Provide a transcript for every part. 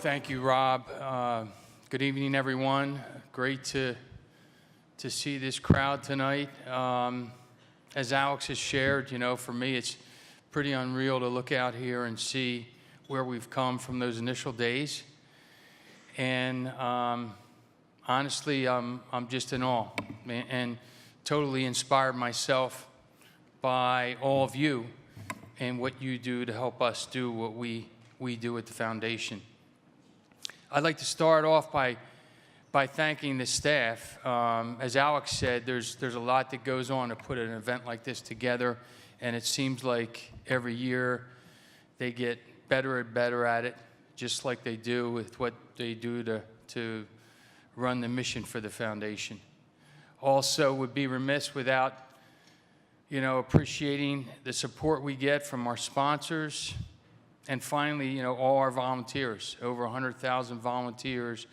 Thank you, Rob. Good evening, everyone. Great to see this crowd tonight. As Alex has shared, for me, it's pretty unreal to look out here and see where we've come from those initial days. And honestly, I'm just in awe and totally inspired myself by all of you and what you do to help us do what we do at the foundation. I'd like to start off by thanking the staff. As Alex said, there's a lot that goes on to put an event like this together, and it seems like every year they get better and better at it, just like they do with what they do to run the mission for the foundation. Also, would be remiss without appreciating the support we get from our sponsors. And finally, all our volunteers, over 100,000 volunteers.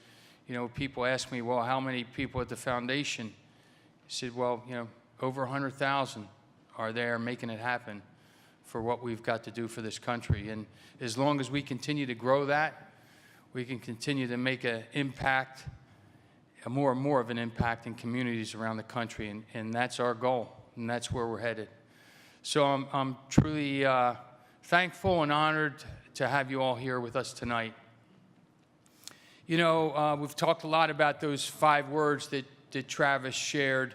People ask me, well, how many people at the foundation? I said, well, over 100,000 are there making it happen for what we've got to do for this country. And as long as we continue to grow that, we can continue to make an impact, more and more of an impact in communities around the country. And that's our goal, and that's where we're headed. So I'm truly thankful and honored to have you all here with us tonight. We've talked a lot about those 5 words that Travis shared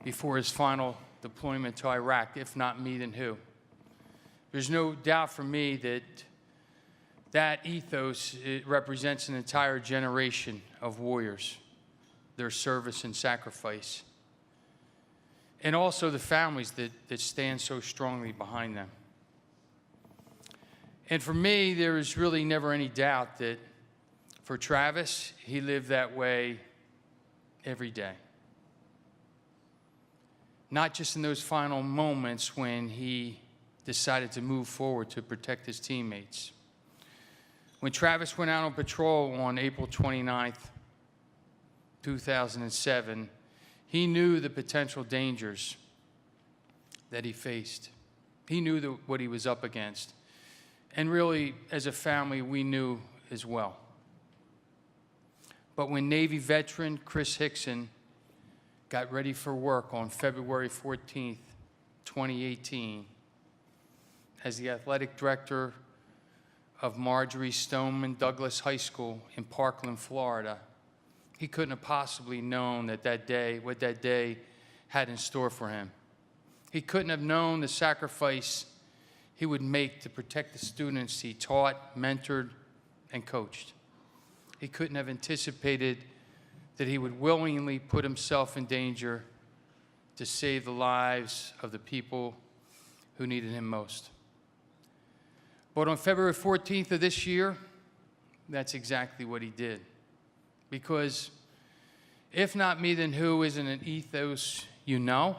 before his final deployment to Iraq, if not me, then who? There's no doubt for me that ethos, it represents an entire generation of warriors, their service and sacrifice, and also the families that stand so strongly behind them. And for me, there is really never any doubt that for Travis, he lived that way every day. Not just in those final moments when he decided to move forward to protect his teammates. When Travis went out on patrol on April 29th, 2007, he knew the potential dangers that he faced. He knew what he was up against. And really, as a family, we knew as well. But when Navy veteran Chris Hixon got ready for work on February 14th, 2018, as the athletic director of Marjorie Stoneman Douglas High School in Parkland, Florida, he couldn't have possibly known what that day had in store for him. He couldn't have known the sacrifice he would make to protect the students he taught, mentored, and coached. He couldn't have anticipated that he would willingly put himself in danger to save the lives of the people who needed him most. But on February 14th of this year, that's exactly what he did. Because if not me, then who isn't an ethos you know?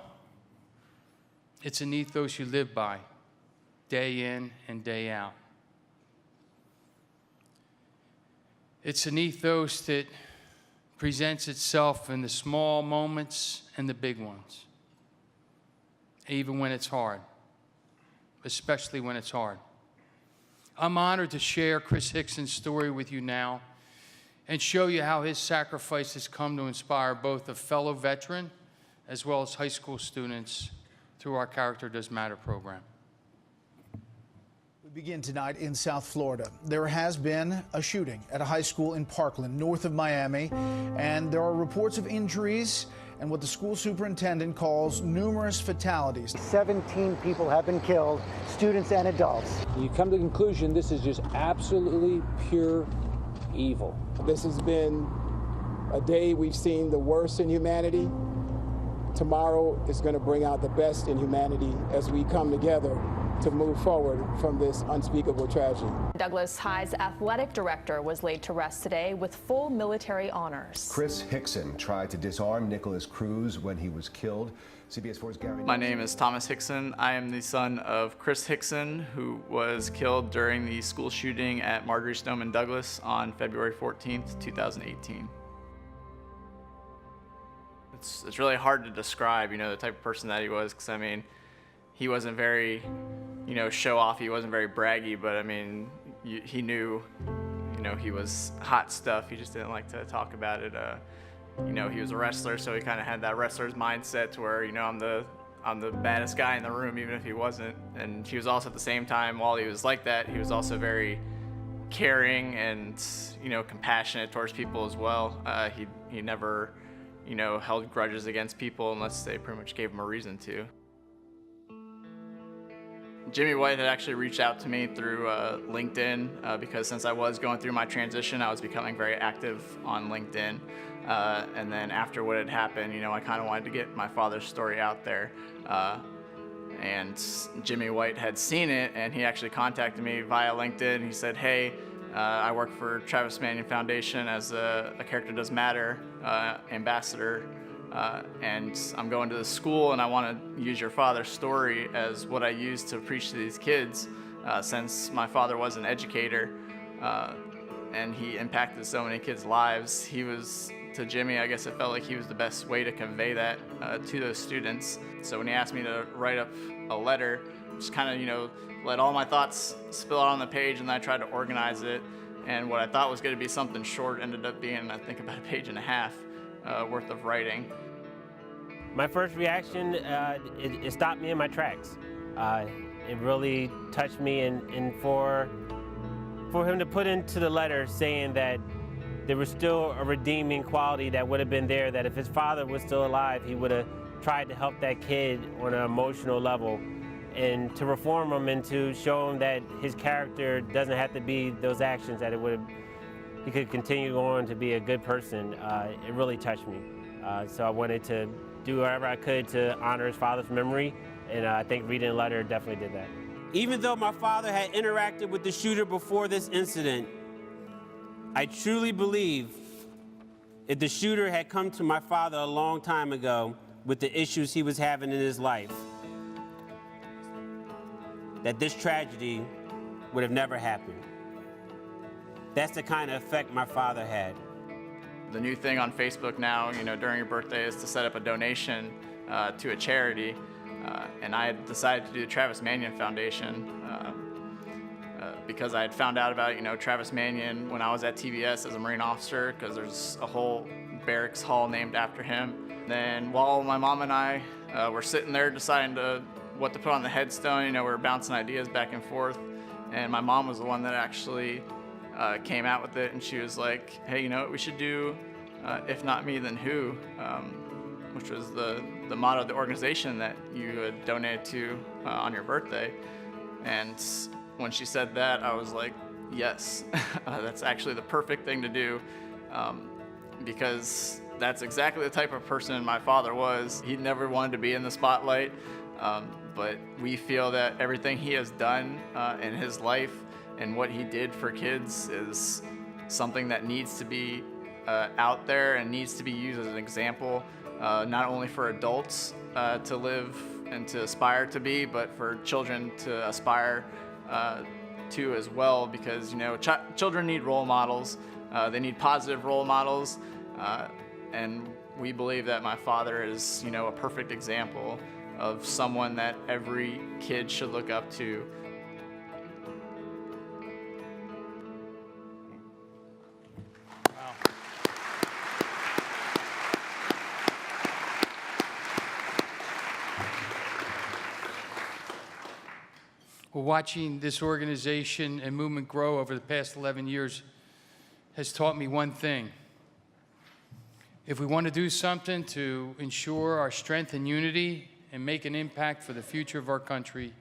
It's an ethos you live by, day in and day out. It's an ethos that presents itself in the small moments and the big ones, even when it's hard, especially when it's hard. I'm honored to share Chris Hixon's story with you now and show you how his sacrifice has come to inspire both a fellow veteran as well as high school students through our Character Does Matter program. We begin tonight in South Florida. There has been a shooting at a high school in Parkland, north of Miami, and there are reports of injuries and what the school superintendent calls numerous fatalities. 17 people have been killed, students and adults. You come to the conclusion this is just absolutely pure evil. This has been a day we've seen the worst in humanity. Tomorrow is going to bring out the best in humanity as we come together to move forward from this unspeakable tragedy. Douglas High's athletic director was laid to rest today with full military honors. Chris Hixon tried to disarm Nicholas Cruz when he was killed. CBS 4's Gary. My name is Thomas Hixon. I am the son of Chris Hixon, who was killed during the school shooting at Marjorie Stoneman Douglas on February 14th, 2018. It's really hard to describe, the type of person that he was, because he wasn't very, show off. He wasn't very braggy, but he knew, You know, he was hot stuff. He just didn't like to talk about it. You know, he was a wrestler, so he kind of had that wrestler's mindset to where, you know, I'm the baddest guy in the room, even if he wasn't. And he was also, at the same time, while he was like that, he was also very caring and, you know, compassionate towards people as well. He never, you know, held grudges against people unless they pretty much gave him a reason to. Jimmy White had actually reached out to me through LinkedIn because since I was going through my transition, I was becoming very active on LinkedIn. And then after what had happened, you know, I kind of wanted to get my father's story out there. And Jimmy White had seen it, and he actually contacted me via LinkedIn. He said, hey, I work for Travis Manion Foundation as a Character Does Matter ambassador. And I'm going to the school, and I want to use your father's story as what I use to preach to these kids, since my father was an educator, and he impacted so many kids' lives. He was, to Jimmy, I guess it felt like he was the best way to convey that to those students. So when he asked me to write up a letter, just kind of, you know, let all my thoughts spill out on the page, and then I tried to organize it. And what I thought was going to be something short ended up being, I think, about a page and a half worth of writing. My first reaction, it stopped me in my tracks. It really touched me, and for him to put into the letter saying that there was still a redeeming quality that would have been there, that if his father was still alive, he would have tried to help that kid on an emotional level, and to reform him and to show him that his character doesn't have to be those actions, that he could continue on to be a good person. It really touched me. So I wanted to do whatever I could to honor his father's memory, and I think reading the letter definitely did that. Even though my father had interacted with the shooter before this incident, I truly believe if the shooter had come to my father a long time ago with the issues he was having in his life, that this tragedy would have never happened. That's the kind of effect my father had. The new thing on Facebook now, you know, during your birthday is to set up a donation to a charity. And I had decided to do the Travis Manion Foundation because I had found out about, you know, Travis Manion when I was at TBS as a Marine officer, because there's a whole barracks hall named after him. Then while my mom and I were sitting there deciding what to put on the headstone, you know, we were bouncing ideas back and forth. And my mom was the one that actually came out with it, and she was like, hey, you know what we should do, if not me, then who, which was the motto of the organization that you had donated to on your birthday. And when she said that, I was like, yes, that's actually the perfect thing to do, because that's exactly the type of person my father was. He never wanted to be in the spotlight, but we feel that everything he has done in his life and what he did for kids is something that needs to be out there and needs to be used as an example, not only for adults to live and to aspire to be, but for children to aspire to as well, because, you know, children need role models. They need positive role models, and we believe that my father is, you know, a perfect example of someone that every kid should look up to. Well, watching this organization and movement grow over the past 11 years has taught me one thing. If we want to do something to ensure our strength and unity and make an impact for the future of our country,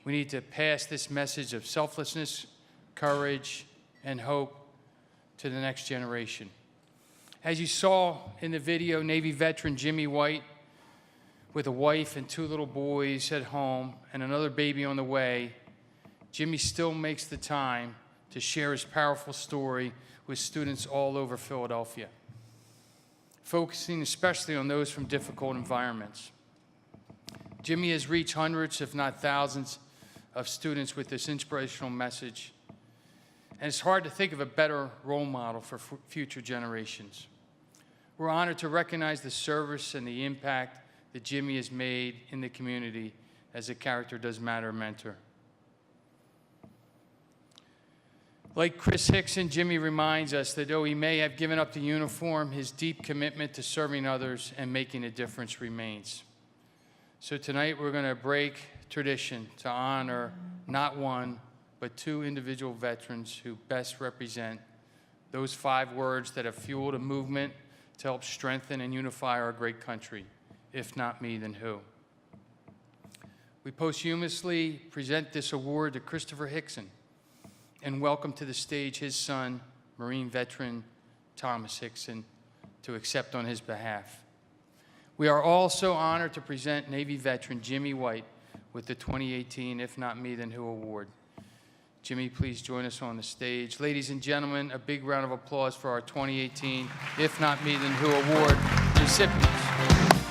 we need to pass this message of selflessness, courage, and hope to the next generation. As you saw in the video, Navy veteran Jimmy White, with a wife and 2 little boys at home and another baby on the way, Jimmy still makes the time to share his powerful story with students all over Philadelphia, focusing especially on those from difficult environments. Jimmy has reached hundreds, if not thousands, of students with this inspirational message, and it's hard to think of a better role model for future generations. We're honored to recognize the service and the impact that Jimmy has made in the community as a Character Does Matter mentor. Like Chris Hixon, Jimmy reminds us that though he may have given up the uniform, his deep commitment to serving others and making a difference remains. So tonight we're going to break tradition to honor not one, but two individual veterans who best represent those 5 words that have fueled a movement to help strengthen and unify our great country. If not me, then who? We posthumously present this award to Christopher Hixon and welcome to the stage his son, Marine veteran Thomas Hixon, to accept on his behalf. We are also honored to present Navy veteran Jimmy White with the 2018 If Not Me, Then Who award. Jimmy, please join us on the stage. Ladies and gentlemen, a big round of applause for our 2018 If Not Me, Then Who award recipients.